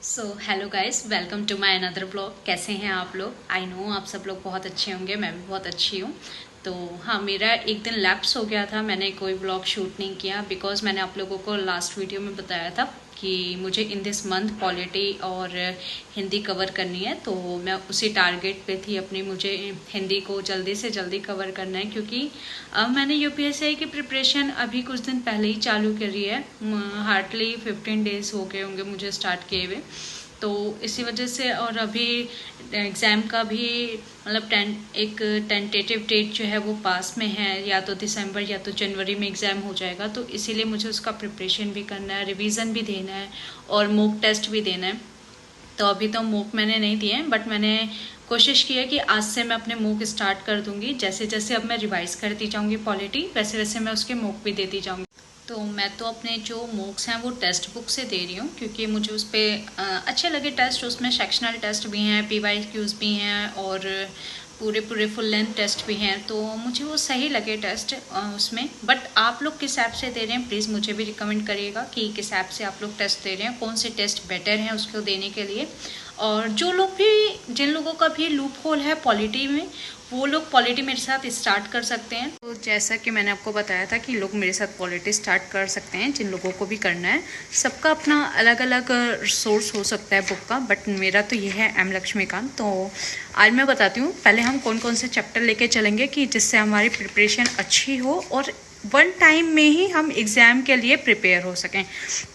So hello guys, welcome to my another blog. कैसे हैं आप लोग? आई नो आप सब लोग बहुत अच्छे होंगे, मैं भी बहुत अच्छी हूँ। तो हाँ, मेरा एक दिन लैप्स हो गया था, मैंने कोई ब्लॉग शूट नहीं किया बिकॉज मैंने आप लोगों को लास्ट वीडियो में बताया था कि मुझे इन दिस मंथ पॉलिटी और हिंदी कवर करनी है। तो मैं उसी टारगेट पे थी अपनी, मुझे हिंदी को जल्दी से जल्दी कवर करना है क्योंकि मैंने यूपीएससी की प्रिपरेशन अभी कुछ दिन पहले ही चालू करी है। हार्डली 15 डेज हो गए होंगे मुझे स्टार्ट किए हुए। तो इसी वजह से और अभी एग्ज़ाम का भी मतलब एक टेंटेटिव डेट जो है वो पास में है, या तो दिसंबर या तो जनवरी में एग्ज़ाम हो जाएगा। तो इसीलिए मुझे उसका प्रिपरेशन भी करना है, रिवीजन भी देना है और मॉक टेस्ट भी देना है। तो अभी तो मॉक मैंने नहीं दिए हैं, बट मैंने कोशिश की है कि आज से मैं अपने मॉक स्टार्ट कर दूंगी। जैसे जैसे अब मैं रिवाइज करती जाऊंगी पॉलिटी, वैसे वैसे मैं उसके मॉक भी देती जाऊंगी। तो मैं तो अपने जो मॉक्स हैं वो टेक्स्ट बुक से दे रही हूँ क्योंकि मुझे उस पर अच्छे लगे टेस्ट। उसमें सेक्शनल टेस्ट भी हैं, PYQs भी हैं और पूरे पूरे फुल लेंथ टेस्ट भी हैं। तो मुझे वो सही लगे टेस्ट उसमें। बट आप लोग किस ऐप से दे रहे हैं प्लीज़ मुझे भी रिकमेंड करिएगा कि किस ऐप से आप लोग टेस्ट दे रहे हैं, कौन से टेस्ट बेटर हैं उसको देने के लिए। और जो लोग भी, जिन लोगों का भी लूप होल है पॉलिटी में, वो लोग पॉलिटी मेरे साथ स्टार्ट कर सकते हैं। तो जैसा कि मैंने आपको बताया था कि लोग मेरे साथ पॉलिटी स्टार्ट कर सकते हैं, जिन लोगों को भी करना है। सबका अपना अलग अलग सोर्स हो सकता है बुक का, बट मेरा तो ये है M लक्ष्मीकांत। तो आज मैं बताती हूँ पहले हम कौन कौन से चैप्टर लेके चलेंगे कि जिससे हमारी प्रिपरेशन अच्छी हो और वन टाइम में ही हम एग्ज़ाम के लिए प्रिपेयर हो सकें।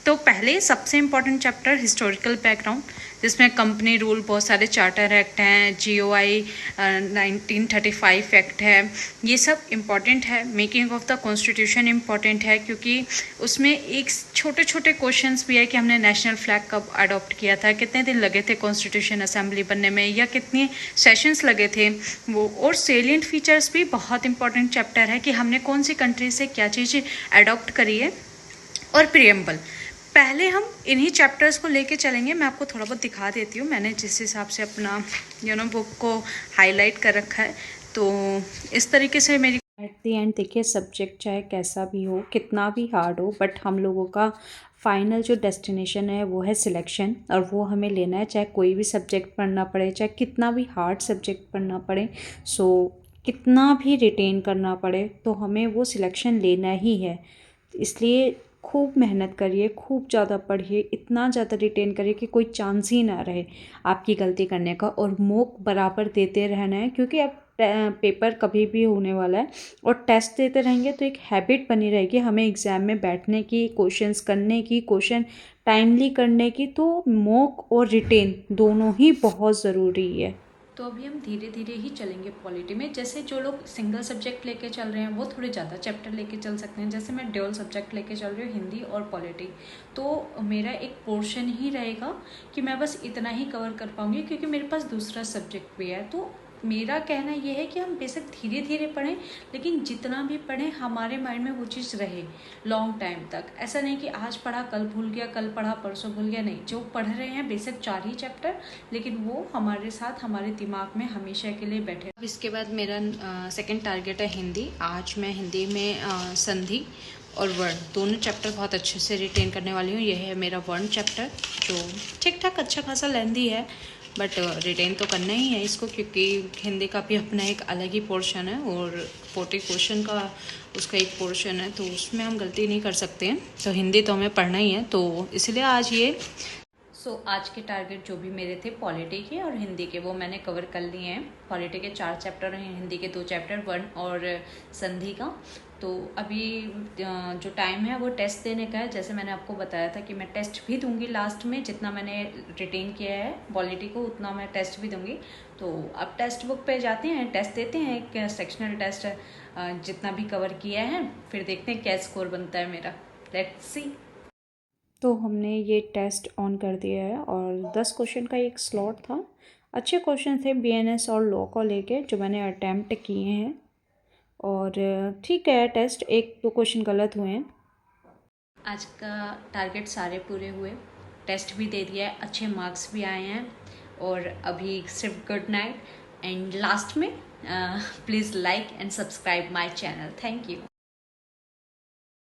तो पहले सबसे इम्पॉर्टेंट चैप्टर हिस्टोरिकल बैकग्राउंड, जिसमें कंपनी रूल, बहुत सारे चार्टर एक्ट हैं, GOI 1935 एक्ट है, ये सब इम्पॉर्टेंट है। Making of the constitution important है क्योंकि उसमें एक छोटे छोटे क्वेश्चंस भी है कि हमने नेशनल फ्लैग कब अडॉप्ट किया था, कितने दिन लगे थे कॉन्स्टिट्यूशन असेंबली बनने में, या कितने सेशंस लगे थे वो। और सेलिएंट फीचर्स भी बहुत इंपॉर्टेंट चैप्टर है कि हमने कौन सी कंट्री से क्या चीज़ अडॉप्ट करी है। और प्रियम्बल, पहले हम इन्हीं चैप्टर्स को लेके चलेंगे। मैं आपको थोड़ा बहुत दिखा देती हूँ, मैंने जिस हिसाब से अपना बुक को हाईलाइट कर रखा है। तो इस तरीके से मेरी एट दी एंड देखिए, सब्जेक्ट चाहे कैसा भी हो, कितना भी हार्ड हो, बट हम लोगों का फाइनल जो डेस्टिनेशन है वो है सिलेक्शन, और वो हमें लेना है चाहे कोई भी सब्जेक्ट पढ़ना पड़े, चाहे कितना भी हार्ड सब्जेक्ट पढ़ना पड़े, सो कितना भी रिटेन करना पड़े, तो हमें वो सिलेक्शन लेना ही है। इसलिए खूब मेहनत करिए, खूब ज़्यादा पढ़िए, इतना ज़्यादा रिटेन करिए कि कोई चांस ही ना रहे आपकी गलती करने का। और मॉक बराबर देते रहना है क्योंकि अब पेपर कभी भी होने वाला है, और टेस्ट देते रहेंगे तो एक हैबिट बनी रहेगी हमें एग्ज़ाम में बैठने की, क्वेश्चंस करने की, क्वेश्चन टाइमली करने की। तो मॉक और रिटेन दोनों ही बहुत ज़रूरी है। तो अभी हम धीरे धीरे ही चलेंगे पॉलिटी में। जैसे जो लोग सिंगल सब्जेक्ट लेके चल रहे हैं वो थोड़े ज़्यादा चैप्टर लेके चल सकते हैं। जैसे मैं ड्यूअल सब्जेक्ट लेके चल रही हूँ, हिंदी और पॉलिटी। तो मेरा एक पोर्शन ही रहेगा कि मैं बस इतना ही कवर कर पाऊँगी क्योंकि मेरे पास दूसरा सब्जेक्ट भी है। तो मेरा कहना ये है कि हम बेशक धीरे धीरे पढ़ें, लेकिन जितना भी पढ़ें हमारे माइंड में वो चीज़ रहे लॉन्ग टाइम तक। ऐसा नहीं कि आज पढ़ा कल भूल गया, कल पढ़ा परसों भूल गया, नहीं। जो पढ़ रहे हैं बेशक 4 ही चैप्टर, लेकिन वो हमारे साथ हमारे दिमाग में हमेशा के लिए बैठे। अब इसके बाद मेरा सेकंड टारगेट है हिंदी। आज मैं हिंदी में संधि और वर्ण दोनों चैप्टर बहुत अच्छे से रिटेन करने वाली हूँ। यह है मेरा वर्ण चैप्टर, जो ठीक ठाक अच्छा खासा लेंदी है, बट रिटेन तो करना ही है इसको क्योंकि हिंदी का भी अपना एक अलग ही पोर्शन है और 40 क्वेश्चन का उसका एक पोर्शन है, तो उसमें हम गलती नहीं कर सकते हैं। तो हिंदी तो हमें पढ़ना ही है, तो इसलिए आज ये आज के टारगेट जो भी मेरे थे पॉलिटी के और हिंदी के, वो मैंने कवर कर लिए हैं। पॉलिटी के 4 चैप्टर हैं, हिंदी के 2 चैप्टर, वर्ण और संधि का। तो अभी जो टाइम है वो टेस्ट देने का है। जैसे मैंने आपको बताया था कि मैं टेस्ट भी दूंगी लास्ट में, जितना मैंने रिटेन किया है पॉलिटी को उतना मैं टेस्ट भी दूंगी। तो अब टेस्ट बुक पे जाते हैं, टेस्ट देते हैं, एक सेक्शनल टेस्ट जितना भी कवर किया है, फिर देखते हैं क्या स्कोर बनता है मेरा। Let's see. तो हमने ये टेस्ट ऑन कर दिया है और 10 क्वेश्चन का एक स्लॉट था। अच्छे क्वेश्चन थे BNS और लॉ को लेके जो मैंने अटैम्प्ट किए हैं, और ठीक है, टेस्ट 1-2 क्वेश्चन गलत हुए हैं। आज का टारगेट सारे पूरे हुए, टेस्ट भी दे दिया है, अच्छे मार्क्स भी आए हैं, और अभी सिर्फ गुड नाइट। एंड लास्ट में please like and subscribe my channel. Thank you.